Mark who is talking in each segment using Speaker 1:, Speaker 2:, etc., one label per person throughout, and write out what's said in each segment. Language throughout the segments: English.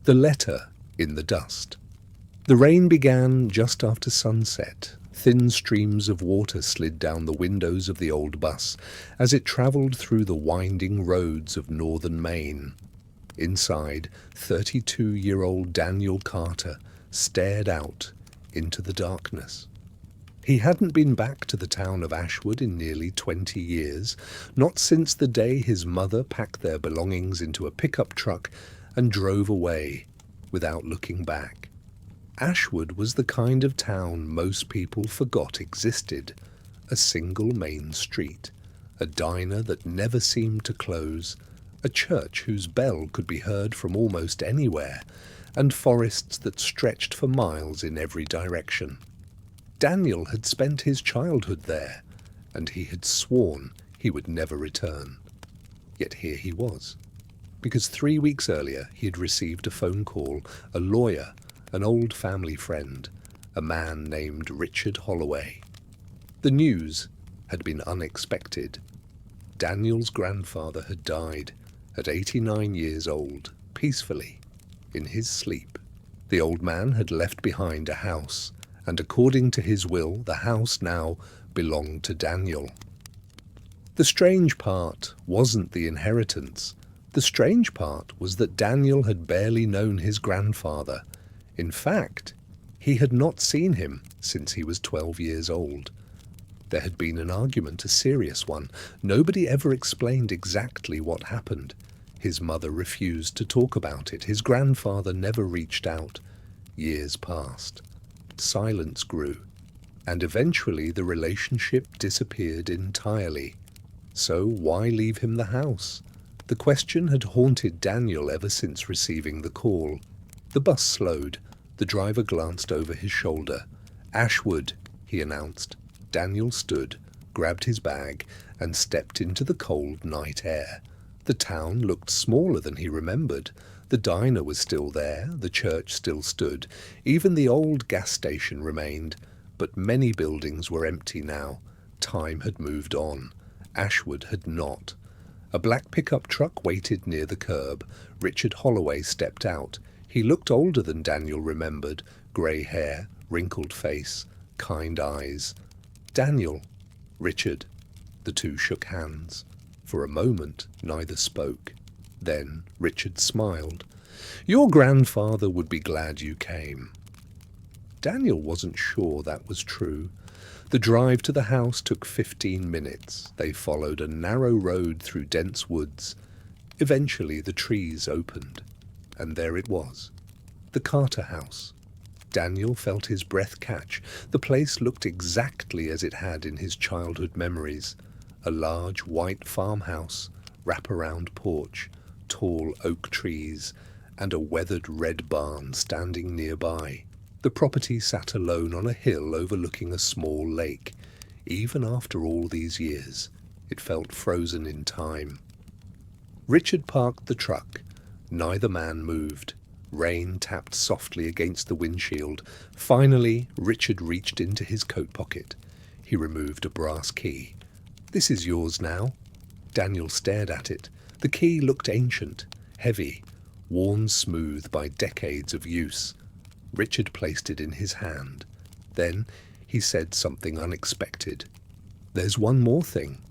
Speaker 1: The letter in the dust. The rain began just after sunset. Thin streams of water slid down the windows of the old bus as it travelled through the winding roads of northern Maine. Inside, 32-year-old Daniel Carter stared out into the darkness. He hadn't been back to the town of Ashwood in nearly 20 years, not since the day his mother packed their belongings into a pickup truck and drove away without looking back. Ashwood was the kind of town most people forgot existed. A single main street, a diner that never seemed to close, a church whose bell could be heard from almost anywhere, and forests that stretched for miles in every direction. Daniel had spent his childhood there, and he had sworn he would never return. Yet here he was, because 3 weeks earlier he had received a phone call, a lawyer, an old family friend, a man named Richard Holloway. The news had been unexpected. Daniel's grandfather had died at 89 years old, peacefully, in his sleep. The old man had left behind a house, and according to his will, the house now belonged to Daniel. The strange part wasn't the inheritance. The strange part was that Daniel had barely known his grandfather. In fact, he had not seen him since he was 12 years old. There had been an argument, a serious one. Nobody ever explained exactly what happened. His mother refused to talk about it. His grandfather never reached out. Years passed. Silence grew, and eventually the relationship disappeared entirely. So why leave him the house? The question had haunted Daniel ever since receiving the call. The bus slowed. The driver glanced over his shoulder. "Ashwood," he announced. Daniel stood, grabbed his bag, and stepped into the cold night air. The town looked smaller than he remembered. The diner was still there, the church still stood, even the old gas station remained, but many buildings were empty now. Time had moved on. Ashwood had not. A black pickup truck waited near the curb. Richard Holloway stepped out. He looked older than Daniel remembered, grey hair, wrinkled face, kind eyes. "Daniel." "Richard." The two shook hands. For a moment, neither spoke. Then Richard smiled. "Your grandfather would be glad you came." Daniel wasn't sure that was true. The drive to the house took 15 minutes. They followed a narrow road through dense woods. Eventually the trees opened, and there it was, the Carter house. Daniel felt his breath catch. The place looked exactly as it had in his childhood memories. A large white farmhouse, wrap-around porch, tall oak trees, and a weathered red barn standing nearby. The property sat alone on a hill overlooking a small lake. Even after all these years, it felt frozen in time. Richard parked the truck. Neither man moved. Rain tapped softly against the windshield. Finally, Richard reached into his coat pocket. He removed a brass key. "This is yours now." Daniel stared at it. The key looked ancient, heavy, worn smooth by decades of use. Richard placed it in his hand. Then he said something unexpected. "There's one more thing."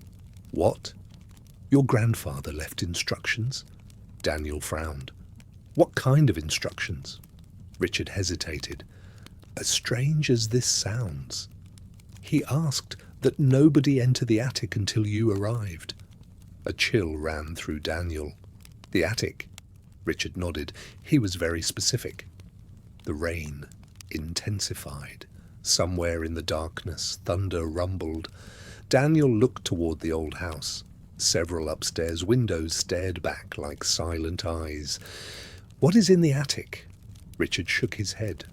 Speaker 1: "What?" "Your grandfather left instructions." Daniel frowned. "What kind of instructions?" Richard hesitated. "As strange as this sounds, he asked that nobody enter the attic until you arrived." A chill ran through Daniel. "The attic?" Richard nodded. He was very specific. The rain intensified. Somewhere in the darkness, thunder rumbled. Daniel looked toward the old house. Several upstairs windows stared back like silent eyes. "What is in the attic?" Richard shook his head.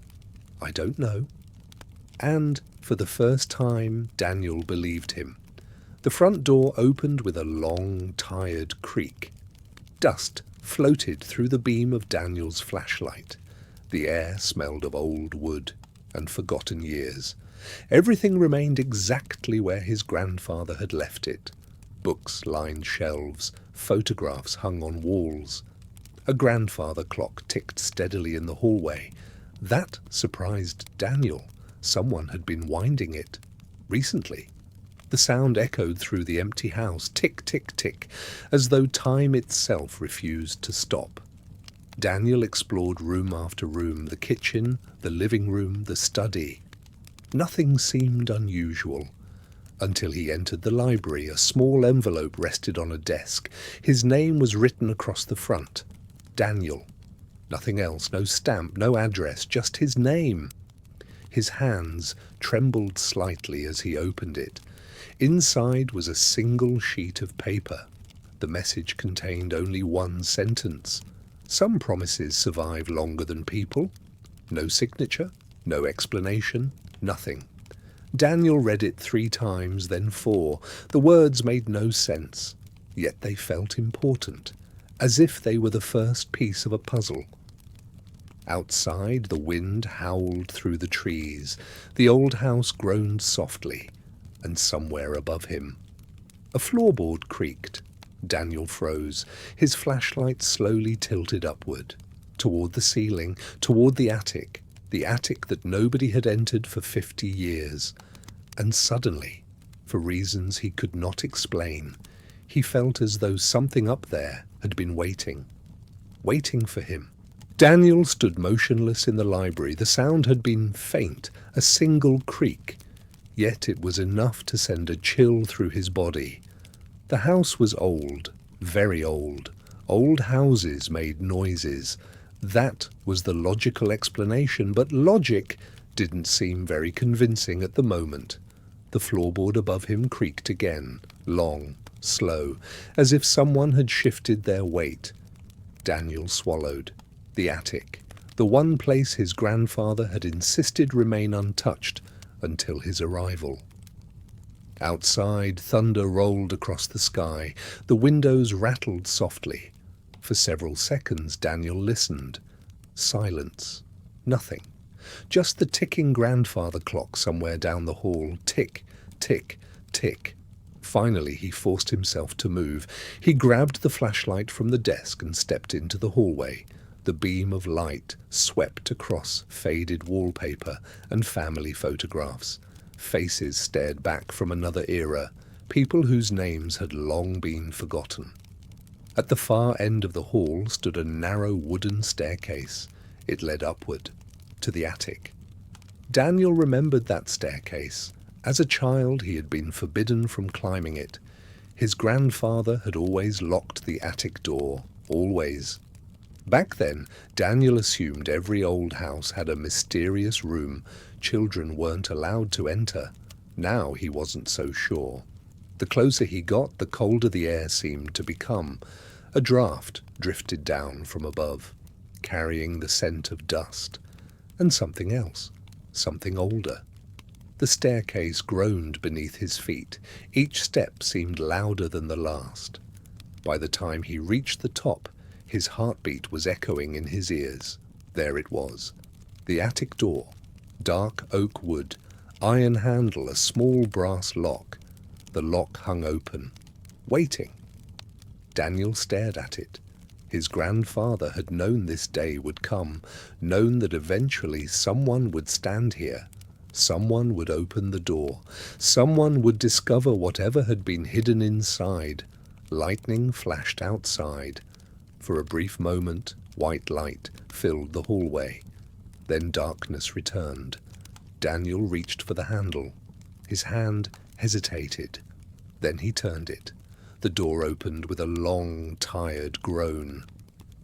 Speaker 1: "I don't know." And for the first time, Daniel believed him. The front door opened with a long, tired creak. Dust floated through the beam of Daniel's flashlight. The air smelled of old wood and forgotten years. Everything remained exactly where his grandfather had left it. Books lined shelves, photographs hung on walls. A grandfather clock ticked steadily in the hallway. That surprised Daniel. Someone had been winding it. Recently. The sound echoed through the empty house, tick, tick, tick, as though time itself refused to stop. Daniel explored room after room, the kitchen, the living room, the study. Nothing seemed unusual. Until he entered the library. A small envelope rested on a desk. His name was written across the front. Daniel. Nothing else, no stamp, no address, just his name. His hands trembled slightly as he opened it. Inside was a single sheet of paper. The message contained only one sentence. Some promises survive longer than people. No signature, no explanation, nothing. Daniel read it 3 times, then 4. The words made no sense, yet they felt important, as if they were the first piece of a puzzle. Outside, the wind howled through the trees. The old house groaned softly, and somewhere above him, a floorboard creaked. Daniel froze. His flashlight slowly tilted upward, toward the ceiling, toward the attic that nobody had entered for 50 years. And suddenly, for reasons he could not explain, he felt as though something up there had been waiting for him. Daniel stood motionless in the library. The sound had been faint, a single creak, yet it was enough to send a chill through his body. The house was old, very old. Old houses made noises. That was the logical explanation, but logic didn't seem very convincing at the moment. The floorboard above him creaked again, long, slow, as if someone had shifted their weight. Daniel swallowed. The attic, the one place his grandfather had insisted remain untouched until his arrival. Outside, thunder rolled across the sky. The windows rattled softly. For several seconds, Daniel listened. Silence. Nothing. Just the ticking grandfather clock somewhere down the hall. Tick, tick, tick. Finally, he forced himself to move. He grabbed the flashlight from the desk and stepped into the hallway. The beam of light swept across faded wallpaper and family photographs. Faces stared back from another era, people whose names had long been forgotten. At the far end of the hall stood a narrow wooden staircase. It led upward, to the attic. Daniel remembered that staircase. As a child, he had been forbidden from climbing it. His grandfather had always locked the attic door, always. Back then, Daniel assumed every old house had a mysterious room children weren't allowed to enter. Now he wasn't so sure. The closer he got, the colder the air seemed to become. A draft drifted down from above, carrying the scent of dust. And something else, something older. The staircase groaned beneath his feet. Each step seemed louder than the last. By the time he reached the top, his heartbeat was echoing in his ears. There it was. The attic door. Dark oak wood. Iron handle, a small brass lock. The lock hung open. Waiting. Daniel stared at it. His grandfather had known this day would come, known that eventually someone would stand here. Someone would open the door. Someone would discover whatever had been hidden inside. Lightning flashed outside. For a brief moment, white light filled the hallway. Then darkness returned. Daniel reached for the handle. His hand hesitated. Then he turned it. The door opened with a long, tired groan.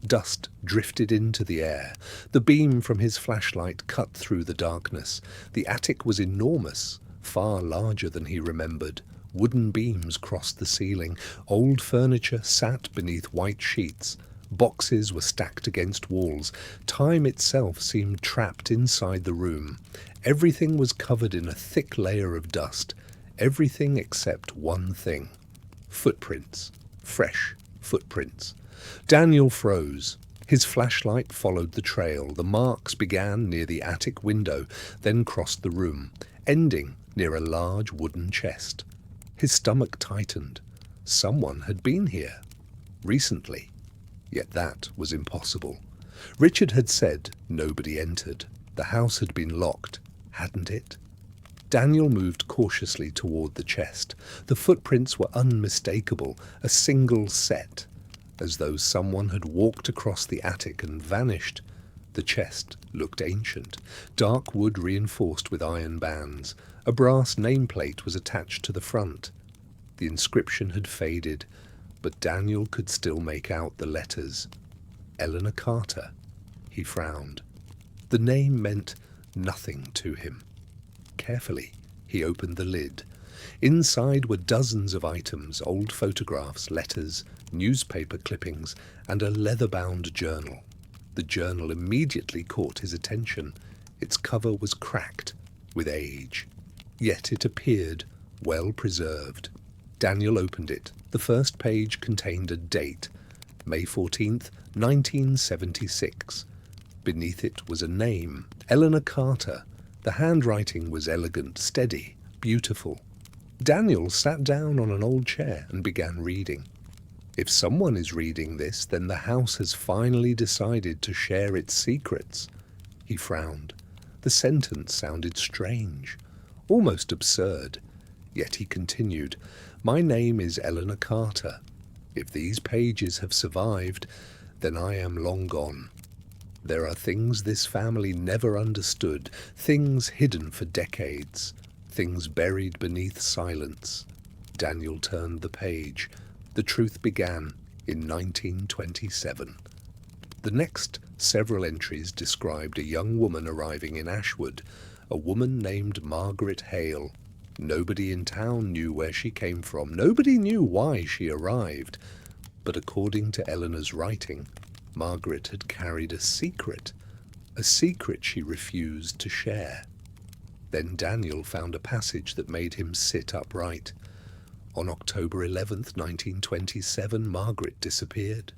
Speaker 1: Dust drifted into the air. The beam from his flashlight cut through the darkness. The attic was enormous, far larger than he remembered. Wooden beams crossed the ceiling. Old furniture sat beneath white sheets. Boxes were stacked against walls. Time itself seemed trapped inside the room. Everything was covered in a thick layer of dust. Everything except one thing. Footprints. Fresh footprints. Daniel froze. His flashlight followed the trail. The marks began near the attic window, then crossed the room, ending near a large wooden chest. His stomach tightened. Someone had been here. Recently. Yet that was impossible. Richard had said nobody entered. The house had been locked, hadn't it? Daniel moved cautiously toward the chest. The footprints were unmistakable, a single set, as though someone had walked across the attic and vanished. The chest looked ancient, dark wood reinforced with iron bands. A brass nameplate was attached to the front. The inscription had faded, but Daniel could still make out the letters. Eleanor Carter. He frowned. The name meant nothing to him. Carefully, he opened the lid. Inside were dozens of items, old photographs, letters, newspaper clippings, and a leather-bound journal. The journal immediately caught his attention. Its cover was cracked with age, yet it appeared well preserved. Daniel opened it. The first page contained a date, May 14th, 1976. Beneath it was a name, Eleanor Carter. The handwriting was elegant, steady, beautiful. Daniel sat down on an old chair and began reading. If someone is reading this, then the house has finally decided to share its secrets. He frowned. The sentence sounded strange, almost absurd. Yet he continued, "My name is Eleanor Carter. If these pages have survived, then I am long gone. There are things this family never understood, things hidden for decades, things buried beneath silence." Daniel turned the page. The truth began in 1927. The next several entries described a young woman arriving in Ashwood, a woman named Margaret Hale. Nobody in town knew where she came from. Nobody knew why she arrived. But according to Eleanor's writing, Margaret had carried a secret she refused to share. Then Daniel found a passage that made him sit upright. On October 11th, 1927, Margaret disappeared.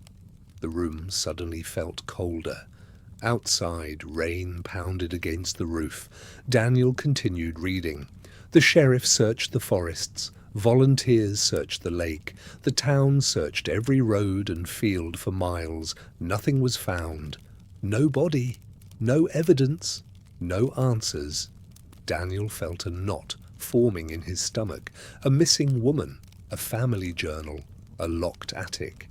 Speaker 1: The room suddenly felt colder. Outside, rain pounded against the roof. Daniel continued reading. The sheriff searched the forests. Volunteers searched the lake. The town searched every road and field for miles. Nothing was found. No body, no evidence, no answers. Daniel felt a knot forming in his stomach. A missing woman, a family journal, a locked attic.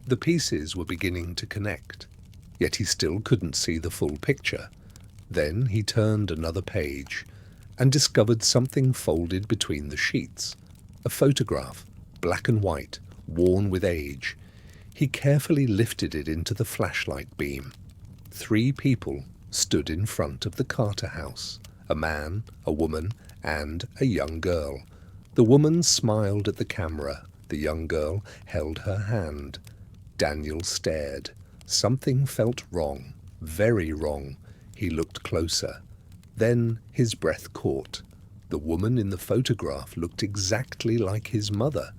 Speaker 1: The pieces were beginning to connect, yet he still couldn't see the full picture. Then he turned another page and discovered something folded between the sheets. A photograph, black and white, worn with age. He carefully lifted it into the flashlight beam. 3 people stood in front of the Carter house. A man, a woman, and a young girl. The woman smiled at the camera. The young girl held her hand. Daniel stared. Something felt wrong, very wrong. He looked closer. Then his breath caught. The woman in the photograph looked exactly like his mother.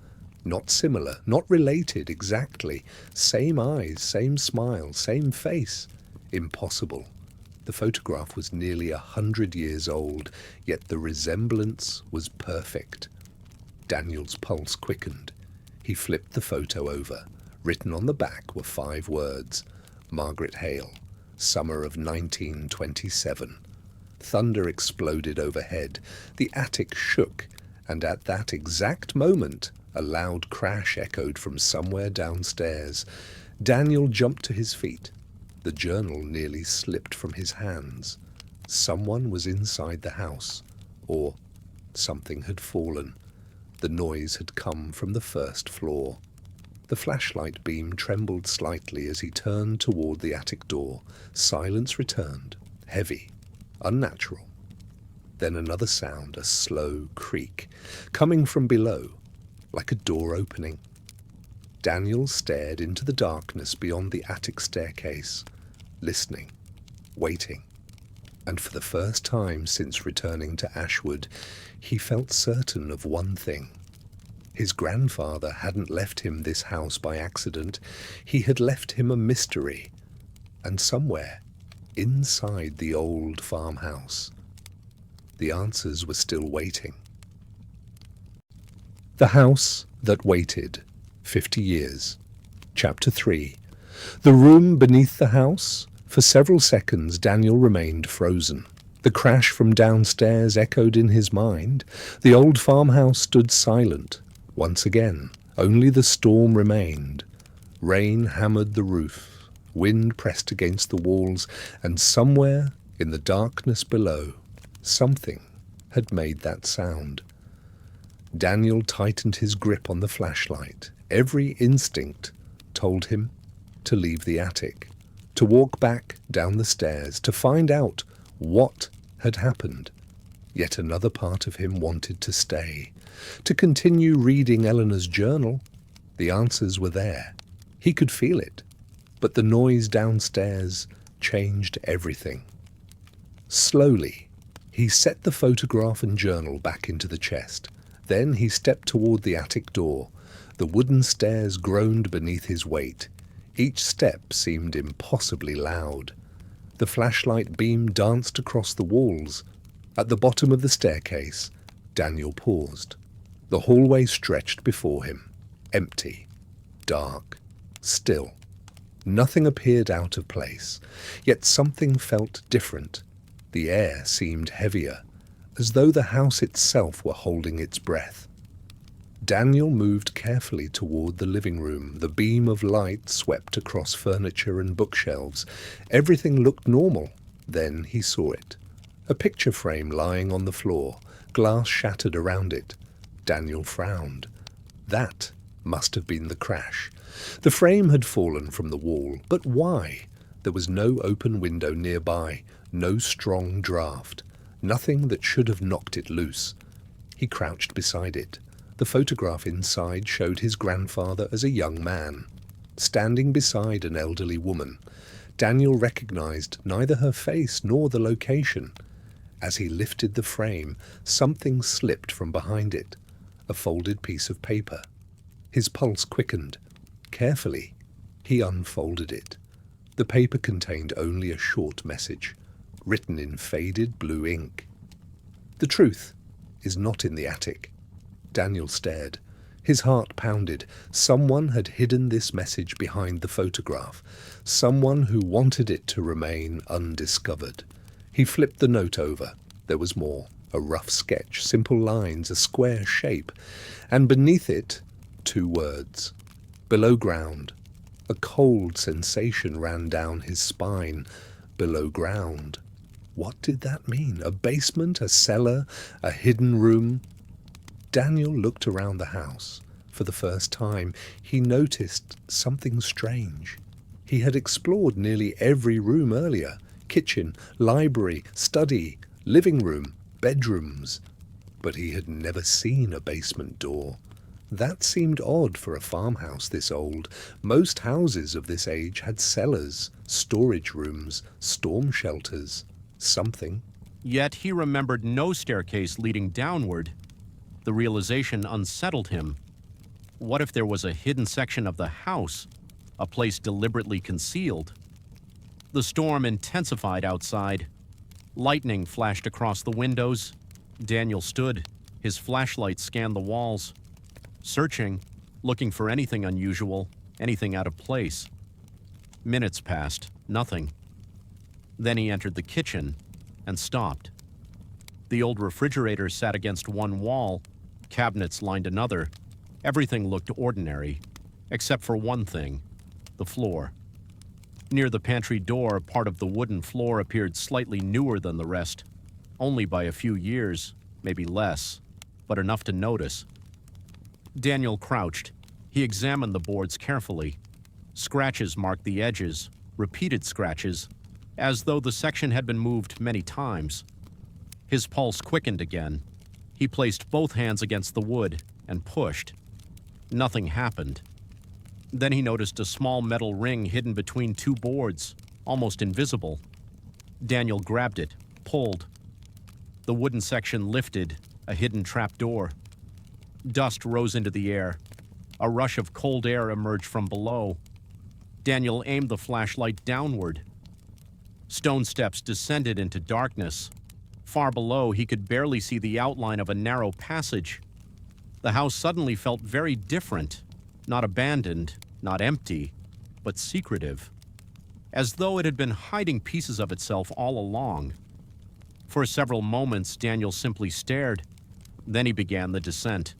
Speaker 1: Not similar, not related exactly. Same eyes, same smile, same face. Impossible. The photograph was nearly 100 years old, yet the resemblance was perfect. Daniel's pulse quickened. He flipped the photo over. Written on the back were 5 words. Margaret Hale, summer of 1927. Thunder exploded overhead. The attic shook, and at that exact moment, a loud crash echoed from somewhere downstairs. Daniel jumped to his feet. The journal nearly slipped from his hands. Someone was inside the house, or something had fallen. The noise had come from the first floor. The flashlight beam trembled slightly as he turned toward the attic door. Silence returned, heavy, unnatural. Then another sound, a slow creak, coming from below, like a door opening. Daniel stared into the darkness beyond the attic staircase, listening, waiting. And for the first time since returning to Ashwood, he felt certain of one thing. His grandfather hadn't left him this house by accident. He had left him a mystery. And somewhere, inside the old farmhouse, the answers were still waiting. The House That Waited, 50 Years. Chapter 3. The room beneath the house? For several seconds, Daniel remained frozen. The crash from downstairs echoed in his mind. The old farmhouse stood silent. Once again, only the storm remained. Rain hammered the roof. Wind pressed against the walls, and somewhere in the darkness below, something had made that sound. Daniel tightened his grip on the flashlight. Every instinct told him to leave the attic, to walk back down the stairs, to find out what had happened. Yet another part of him wanted to stay, to continue reading Eleanor's journal. The answers were there. He could feel it. But the noise downstairs changed everything. Slowly, he set the photograph and journal back into the chest. Then he stepped toward the attic door. The wooden stairs groaned beneath his weight. Each step seemed impossibly loud. The flashlight beam danced across the walls. At the bottom of the staircase, Daniel paused. The hallway stretched before him, empty, dark, still. Nothing appeared out of place, yet something felt different. The air seemed heavier, as though the house itself were holding its breath. Daniel moved carefully toward the living room. The beam of light swept across furniture and bookshelves. Everything looked normal. Then he saw it. A picture frame lying on the floor, glass shattered around it. Daniel frowned. That must have been the crash. The frame had fallen from the wall, but why? There was no open window nearby, no strong draft, nothing that should have knocked it loose. He crouched beside it. The photograph inside showed his grandfather as a young man, standing beside an elderly woman. Daniel recognized neither her face nor the location. As he lifted the frame, something slipped from behind it, a folded piece of paper. His pulse quickened. Carefully, he unfolded it. The paper contained only a short message, written in faded blue ink. "The truth is not in the attic." Daniel stared. His heart pounded. Someone had hidden this message behind the photograph. Someone who wanted it to remain undiscovered. He flipped the note over. There was more. A rough sketch, simple lines, a square shape, and beneath it, 2 words. Below ground. A cold sensation ran down his spine. Below ground. What did that mean? A basement, a cellar, a hidden room? Daniel looked around the house. For the first time, he noticed something strange. He had explored nearly every room earlier. Kitchen, library, study, living room, bedrooms. But he had never seen a basement door. That seemed odd for a farmhouse this old. Most houses of this age had cellars, storage rooms, storm shelters, something.
Speaker 2: Yet he remembered no staircase leading downward. The realization unsettled him. What if there was a hidden section of the house, a place deliberately concealed? The storm intensified outside. Lightning flashed across the windows. Daniel stood. His flashlight scanned the walls, searching, looking for anything unusual, anything out of place. Minutes passed, nothing. Then he entered the kitchen and stopped. The old refrigerator sat against one wall, cabinets lined another. Everything looked ordinary, except for one thing, the floor. Near the pantry door, part of the wooden floor appeared slightly newer than the rest, only by a few years, maybe less, but enough to notice. Daniel crouched. He examined the boards carefully. Scratches marked the edges, repeated scratches, as though the section had been moved many times. His pulse quickened again. He placed both hands against the wood and pushed. Nothing happened. Then he noticed a small metal ring hidden between 2 boards, almost invisible. Daniel grabbed it, pulled. The wooden section lifted, a hidden trapdoor. Dust rose into the air. A rush of cold air emerged from below. Daniel aimed the flashlight downward. Stone steps descended into darkness. Far below, he could barely see the outline of a narrow passage. The house suddenly felt very different, not abandoned, not empty, but secretive, as though it had been hiding pieces of itself all along. For several moments, Daniel simply stared. Then he began the descent.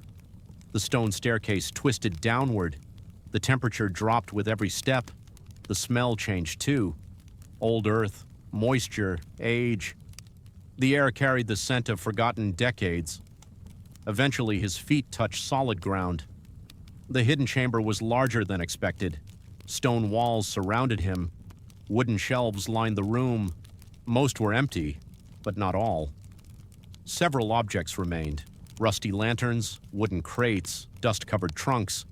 Speaker 2: The stone staircase twisted downward. The temperature dropped with every step. The smell changed too. Old earth, moisture, age. The air carried the scent of forgotten decades. Eventually, his feet touched solid ground. The hidden chamber was larger than expected. Stone walls surrounded him. Wooden shelves lined the room. Most were empty, but not all. Several objects remained: rusty lanterns, wooden crates, dust-covered trunks,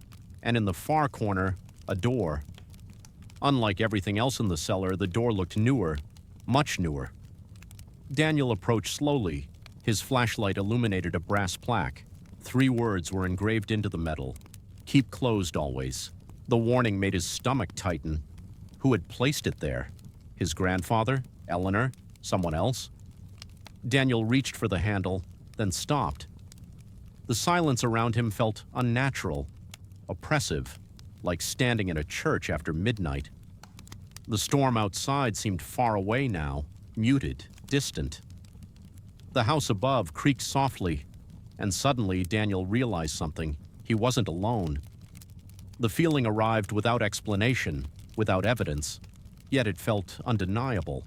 Speaker 2: and in the far corner, a door. Unlike everything else in the cellar, the door looked newer, much newer. Daniel approached slowly. His flashlight illuminated a brass plaque. 3 words were engraved into the metal: "Keep closed always." The warning made his stomach tighten. Who had placed it there? His grandfather? Eleanor? Someone else? Daniel reached for the handle, then stopped. The silence around him felt unnatural, oppressive, like standing in a church after midnight. The storm outside seemed far away now, muted, distant. The house above creaked softly, and suddenly Daniel realized something. He wasn't alone. The feeling arrived without explanation, without evidence, yet it felt undeniable.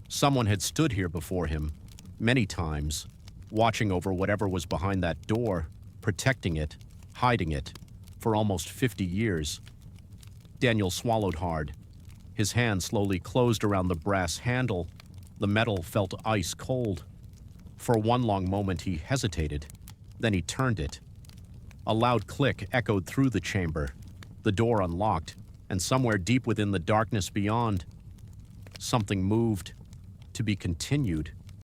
Speaker 2: Someone had stood here before him, many times, watching over whatever was behind that door, protecting it, hiding it, for almost 50 years. Daniel swallowed hard. His hand slowly closed around the brass handle. The metal felt ice cold. For one long moment he hesitated. Then he turned it. A loud click echoed through the chamber. The door unlocked, and somewhere deep within the darkness beyond, something moved. To be continued.